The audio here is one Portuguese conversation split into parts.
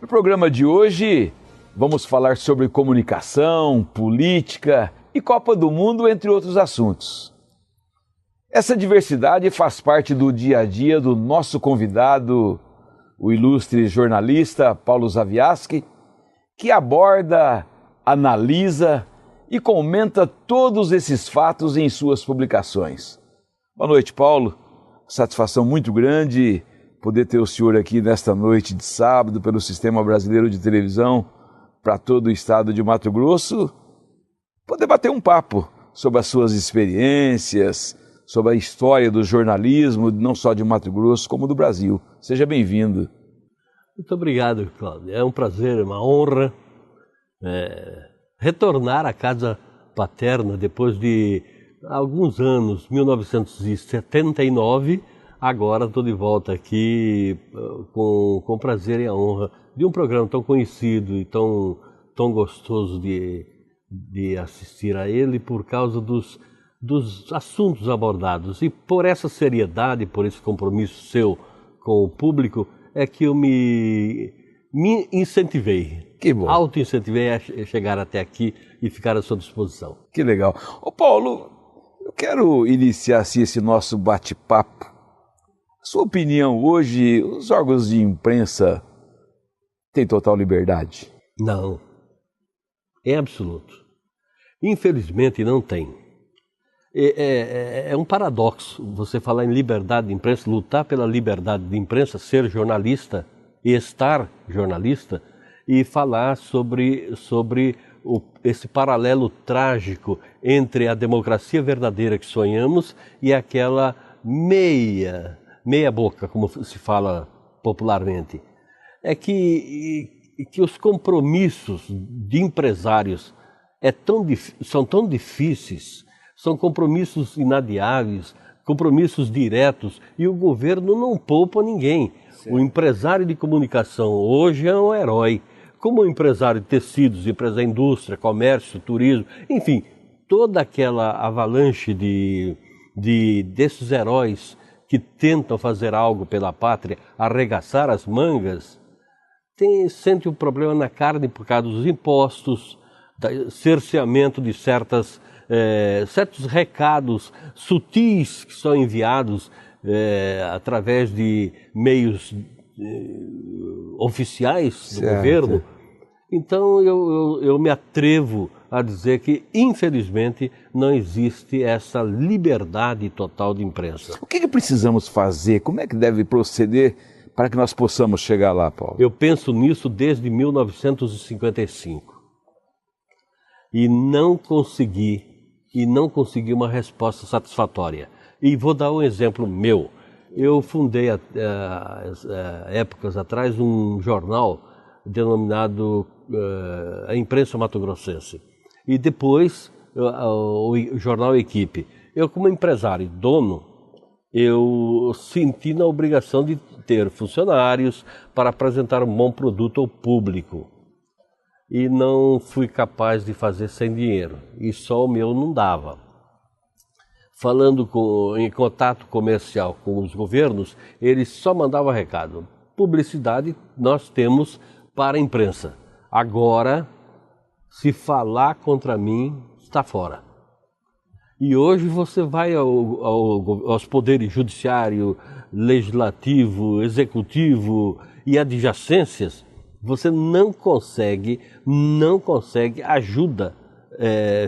No programa de hoje, vamos falar sobre comunicação, política e Copa do Mundo, entre outros assuntos. Essa diversidade faz parte do dia a dia do nosso convidado, o ilustre jornalista Paulo Zaviaski, que aborda, analisa e comenta todos esses fatos em suas publicações. Boa noite, Paulo. Satisfação muito grande poder ter o senhor aqui nesta noite de sábado pelo Sistema Brasileiro de Televisão para todo o estado de Mato Grosso, poder bater um papo sobre as suas experiências, sobre a história do jornalismo, não só de Mato Grosso, como do Brasil. Seja bem-vindo. Muito obrigado, Cláudio. É um prazer, uma honra retornar à casa paterna depois de alguns anos, 1979. Agora estou de volta aqui com prazer e a honra de um programa tão conhecido e tão gostoso de assistir a ele por causa dos assuntos abordados. E por essa seriedade, por esse compromisso seu com o público, é que eu me incentivei. Que bom. Auto-incentivei a chegar até aqui e ficar à sua disposição. Que legal. Ô Paulo, eu quero iniciar assim, esse nosso bate-papo. Sua opinião, hoje, os órgãos de imprensa têm total liberdade? Não. Em absoluto. Infelizmente não tem. É um paradoxo você falar em liberdade de imprensa, lutar pela liberdade de imprensa, ser jornalista e estar jornalista, e falar sobre esse paralelo trágico entre a democracia verdadeira que sonhamos e aquela meia boca, como se fala popularmente. É que os compromissos de empresários são tão difíceis, são compromissos inadiáveis, compromissos diretos, e o governo não poupa ninguém. Certo. O empresário de comunicação hoje é um herói, como o empresário de tecidos, empresa da indústria, comércio, turismo, enfim, toda aquela avalanche desses heróis que tentam fazer algo pela pátria, arregaçar as mangas, sente um problema na carne por causa dos impostos, cerceamento de certos recados sutis que são enviados através de meios oficiais do governo. Então eu me atrevo a dizer que, infelizmente, não existe essa liberdade total de imprensa. O que precisamos fazer? Como é que deve proceder para que nós possamos chegar lá, Paulo? Eu penso nisso desde 1955 e não consegui uma resposta satisfatória. E vou dar um exemplo meu. Eu fundei, épocas atrás, um jornal denominado A Imprensa Mato Grossense. E depois, o jornal Equipe. Eu, como empresário e dono, eu senti na obrigação de ter funcionários para apresentar um bom produto ao público. E não fui capaz de fazer sem dinheiro. E só o meu não dava. Falando em contato comercial com os governos, eles só mandavam recado. Publicidade nós temos para a imprensa. Agora, se falar contra mim, está fora. E hoje você vai aos poderes judiciário, legislativo, executivo e adjacências, você não consegue ajuda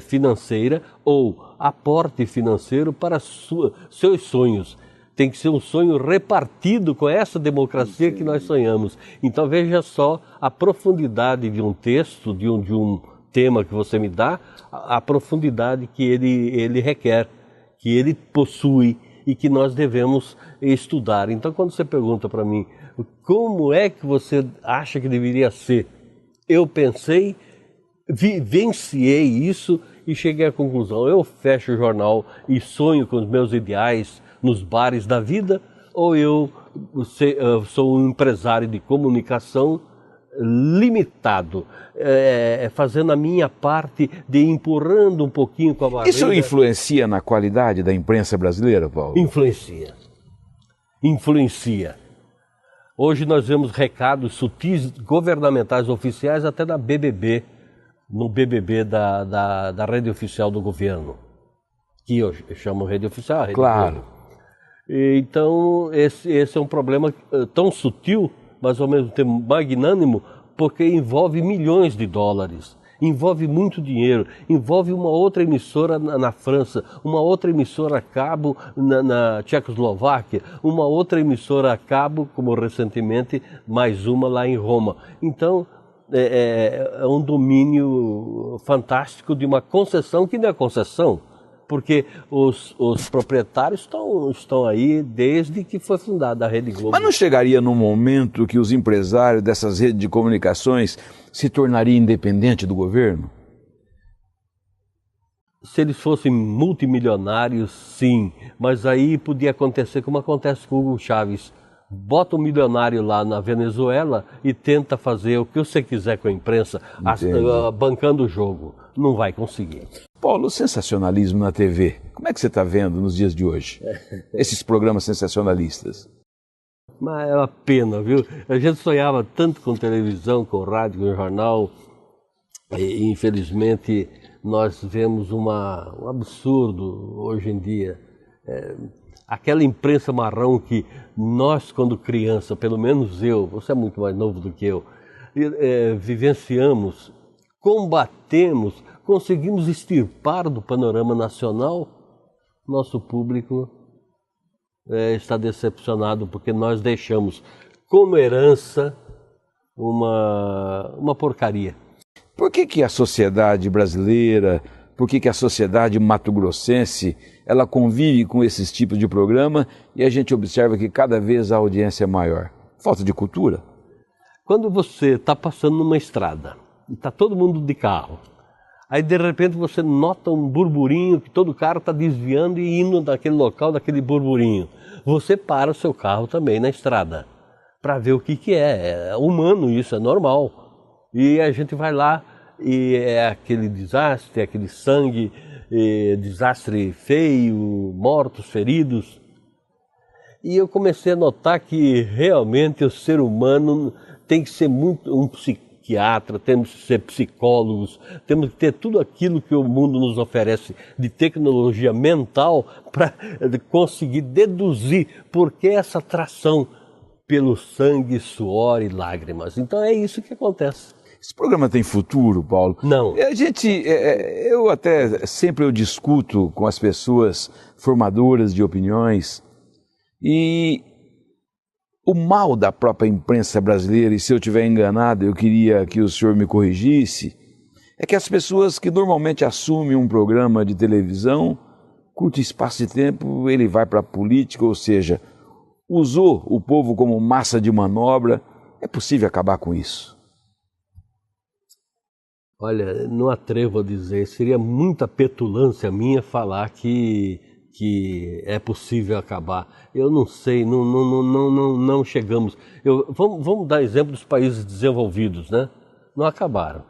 financeira ou aporte financeiro para seus sonhos. Tem que ser um sonho repartido com essa democracia que nós sonhamos. Então veja só a profundidade de um texto, de um tema que você me dá, a profundidade que ele requer, que ele possui e que nós devemos estudar. Então quando você pergunta para mim, como é que você acha que deveria ser? Eu pensei, vivenciei isso e cheguei à conclusão. Eu fecho o jornal e sonho com os meus ideais nos bares da vida, ou eu sou um empresário de comunicação limitado, fazendo a minha parte de empurrando um pouquinho com a barriga. Isso influencia na qualidade da imprensa brasileira, Paulo? Influencia. Hoje nós vemos recados sutis governamentais oficiais até na BBB, no BBB da rede oficial do governo, que eu chamo rede oficial, rede Claro. Globo. Então, esse é um problema tão sutil, mas ao mesmo tempo magnânimo, porque envolve milhões de dólares, envolve muito dinheiro, envolve uma outra emissora na França, uma outra emissora a cabo na Tchecoslováquia, uma outra emissora a cabo, como recentemente, mais uma lá em Roma. Então, é um domínio fantástico de uma concessão que não é concessão, porque os proprietários estão aí desde que foi fundada a Rede Globo. Mas não chegaria num momento que os empresários dessas redes de comunicações se tornariam independentes do governo? Se eles fossem multimilionários, sim, mas aí podia acontecer como acontece com o Hugo Chávez. Bota um milionário lá na Venezuela e tenta fazer o que você quiser com a imprensa, bancando o jogo. Não vai conseguir. Paulo, o sensacionalismo na TV, como é que você está vendo nos dias de hoje? Esses programas sensacionalistas. Mas é uma pena, viu? A gente sonhava tanto com televisão, com rádio, com jornal, e infelizmente nós vemos um absurdo hoje em dia. Aquela imprensa marrão que nós, quando criança, pelo menos eu, você é muito mais novo do que eu, vivenciamos, combatemos, conseguimos extirpar do panorama nacional, nosso público está decepcionado porque nós deixamos como herança uma porcaria. Por que a sociedade brasileira, por que a sociedade mato-grossense, ela convive com esses tipos de programa e a gente observa que cada vez a audiência é maior? Falta de cultura? Quando você está passando numa estrada e está todo mundo de carro, aí de repente você nota um burburinho que todo carro está desviando e indo daquele local, daquele burburinho. Você para o seu carro também na estrada para ver o que é. É humano isso, é normal. E a gente vai lá e é aquele desastre, aquele sangue, desastre feio, mortos, feridos. E eu comecei a notar que realmente o ser humano tem que ser muito um psiquiatra, temos que ser psicólogos, temos que ter tudo aquilo que o mundo nos oferece de tecnologia mental para conseguir deduzir por que essa atração pelo sangue, suor e lágrimas. Então é isso que acontece. Esse programa tem futuro, Paulo? Não. Eu até sempre eu discuto com as pessoas formadoras de opiniões e o mal da própria imprensa brasileira, e se eu estiver enganado, eu queria que o senhor me corrigisse, é que as pessoas que normalmente assumem um programa de televisão, curto espaço de tempo, ele vai para a política, ou seja, usou o povo como massa de manobra. É possível acabar com isso? Olha, não atrevo a dizer, seria muita petulância minha falar que é possível acabar. Eu não sei, não chegamos. Vamos dar exemplo dos países desenvolvidos, né? Não acabaram.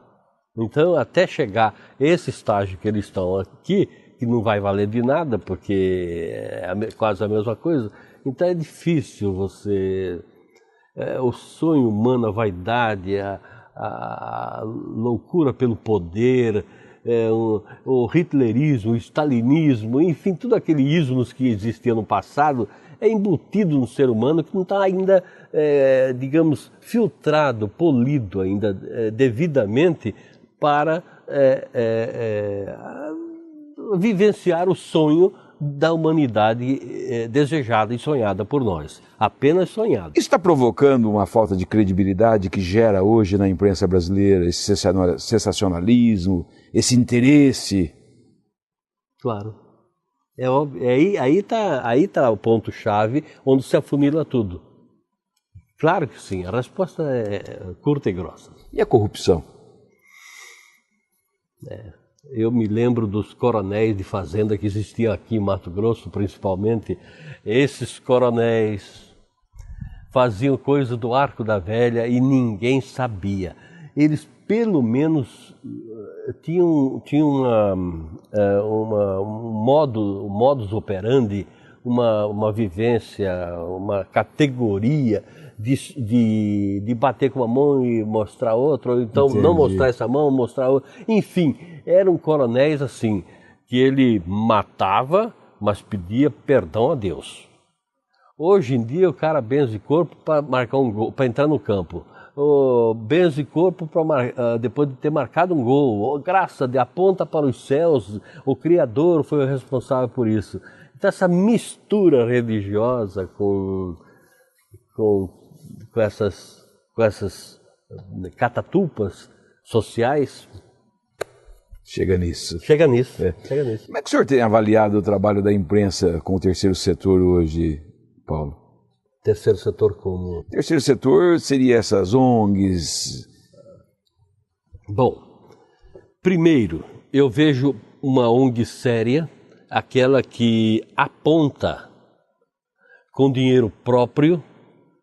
Então, até chegar esse estágio que eles estão aqui, que não vai valer de nada, porque é quase a mesma coisa, então é difícil você... o sonho humano, a vaidade, a loucura pelo poder, o hitlerismo, o stalinismo, enfim, tudo aquele ismos que existia no passado é embutido no ser humano que não está ainda, digamos, filtrado, polido ainda devidamente para vivenciar o sonho da humanidade desejada e sonhada por nós, apenas sonhada. Isso está provocando uma falta de credibilidade que gera hoje na imprensa brasileira esse sensacionalismo, esse interesse? Claro. É óbvio. Aí tá o ponto-chave onde se afunila tudo. Claro que sim, a resposta é curta e grossa. E a corrupção? Eu me lembro dos coronéis de fazenda que existiam aqui em Mato Grosso, principalmente. Esses coronéis faziam coisa do Arco da Velha e ninguém sabia. Eles, pelo menos, tinham um modus operandi, uma vivência, uma categoria de bater com uma mão e mostrar outra, ou então Entendi. não mostrar essa mão, mostrar outra. Enfim, eram coronéis assim, que ele matava, mas pedia perdão a Deus. Hoje em dia o cara benze corpo para marcar um gol, para entrar no campo. Benze corpo depois de ter marcado um gol. Graça, aponta para os céus, o Criador foi o responsável por isso. Então essa mistura religiosa com essas catatupas sociais. Chega nisso. Chega nisso. Como é que o senhor tem avaliado o trabalho da imprensa com o terceiro setor hoje, Paulo? Terceiro setor como? Terceiro setor seria essas ONGs. Bom, primeiro, eu vejo uma ONG séria, aquela que aponta com dinheiro próprio,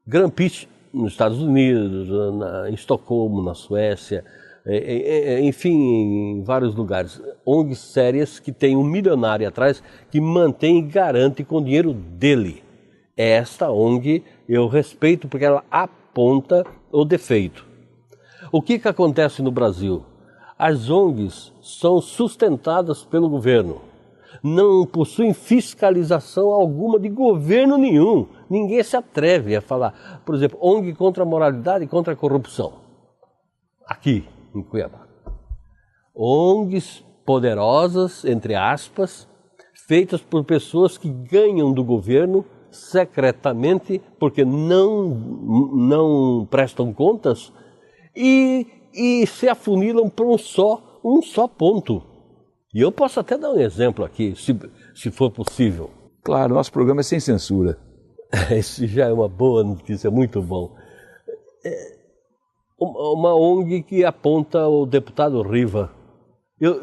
Greenpeace nos Estados Unidos, em Estocolmo, na Suécia, enfim, em vários lugares. ONGs sérias que tem um milionário atrás que mantém e garante com o dinheiro dele. Esta ONG eu respeito porque ela aponta o defeito. O que acontece no Brasil? As ONGs são sustentadas pelo governo. Não possuem fiscalização alguma de governo nenhum. Ninguém se atreve a falar. Por exemplo, ONG contra a moralidade e contra a corrupção. Aqui, em Cuiabá. ONGs poderosas, entre aspas, feitas por pessoas que ganham do governo secretamente, porque não prestam contas e se afunilam para um só ponto. E eu posso até dar um exemplo aqui, se for possível. Claro, nosso programa é sem censura. Isso já é uma boa notícia, muito bom. Uma ONG que aponta o deputado Riva.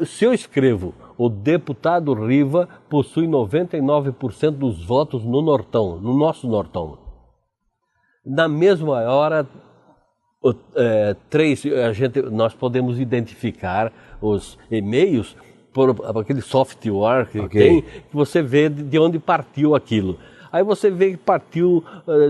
Se eu escrevo, o deputado Riva possui 99% dos votos no Nortão, no nosso Nortão. Na mesma hora, nós podemos identificar os e-mails por aquele software que tem, que você vê de onde partiu aquilo. Aí você vê que partiu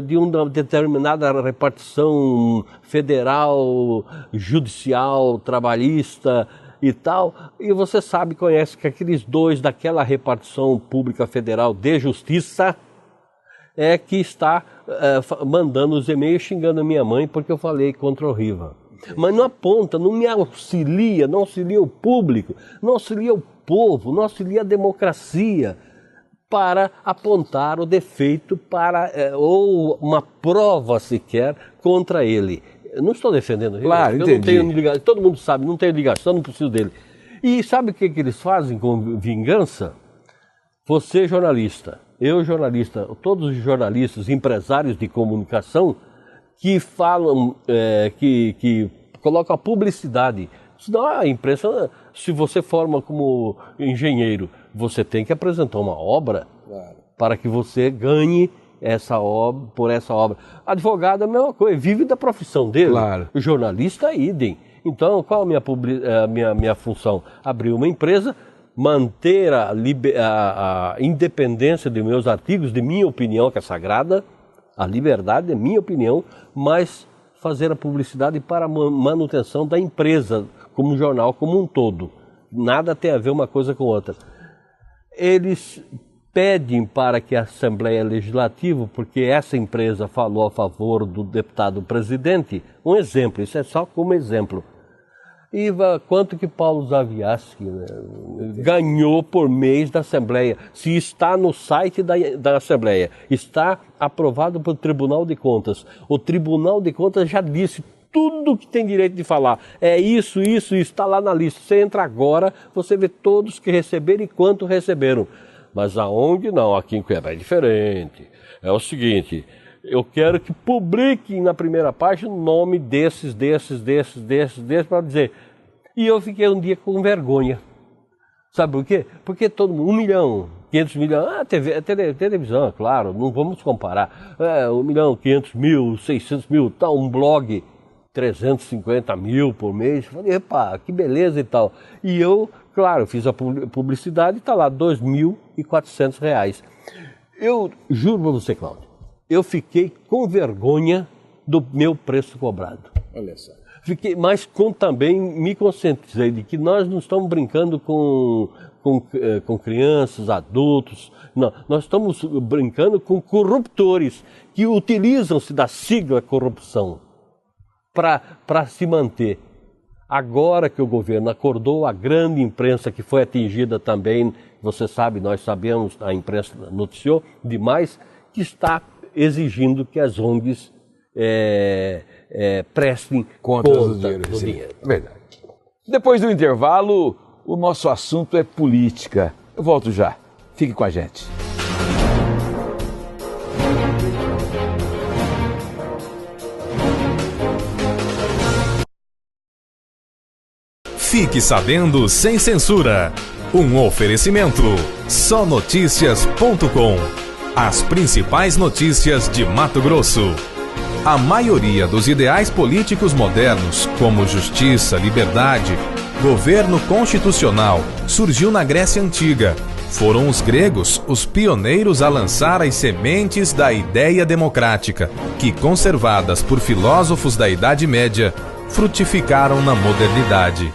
de uma determinada repartição federal, judicial, trabalhista e tal, e você conhece que aqueles dois daquela repartição pública federal de justiça é que está mandando os e-mails xingando a minha mãe porque eu falei contra o Riva. Mas não aponta, não me auxilia, não auxilia o público, não auxilia o povo, não auxilia a democracia para apontar o defeito ou uma prova sequer contra ele. Eu não estou defendendo ele, claro, eu não tenho ligação, todo mundo sabe, não tenho ligação, não preciso dele. E sabe o que eles fazem com vingança? Você jornalista, eu jornalista, todos os jornalistas, empresários de comunicação que falam, que colocam a publicidade. Senão a imprensa, se você forma como engenheiro, você tem que apresentar uma obra para que você ganhe essa obra, por essa obra. Advogado é a mesma coisa, vive da profissão dele. Claro. O jornalista, idem. Então, qual a minha função? Abrir uma empresa, manter a independência de meus artigos, de minha opinião, que é sagrada, a liberdade é minha opinião, mas fazer a publicidade para a manutenção da empresa, como jornal, como um todo. Nada tem a ver uma coisa com outra. Eles pedem para que a Assembleia Legislativa, porque essa empresa falou a favor do deputado presidente, um exemplo, isso é só como exemplo. E quanto que Paulo Zaviaski ganhou por mês da Assembleia? Se está no site da Assembleia, está aprovado pelo Tribunal de Contas. O Tribunal de Contas já disse tudo que tem direito de falar. É isso, está lá na lista. Você entra agora, você vê todos que receberam e quanto receberam. Mas a ONG não, aqui em Cuiabá é diferente. É o seguinte, eu quero que publiquem na primeira página o nome desses, para dizer. E eu fiquei um dia com vergonha. Sabe por quê? Porque todo mundo, 1 milhão, 500 milhões, televisão, claro, não vamos comparar. 1 milhão, 500 mil, 600 mil, tal, um blog, 350 mil por mês. Falei, epa, que beleza e tal. E eu, claro, fiz a publicidade e está lá, R$ 2.400. Eu juro para você, Cláudio, eu fiquei com vergonha do meu preço cobrado. Olha só. Mas também me conscientizei de que nós não estamos brincando com crianças, adultos, não, nós estamos brincando com corruptores que utilizam-se da sigla corrupção para se manter. Agora que o governo acordou, a grande imprensa que foi atingida também, você sabe, nós sabemos, a imprensa noticiou demais, que está exigindo que as ONGs prestem conta do dinheiro. Verdade. Depois do intervalo, o nosso assunto é política. Eu volto já. Fique com a gente. Fique sabendo sem censura. Um oferecimento. Sonoticias.com. As principais notícias de Mato Grosso. A maioria dos ideais políticos modernos, como justiça, liberdade, governo constitucional, surgiu na Grécia Antiga. Foram os gregos os pioneiros a lançar as sementes da ideia democrática, que, conservadas por filósofos da Idade Média, frutificaram na modernidade.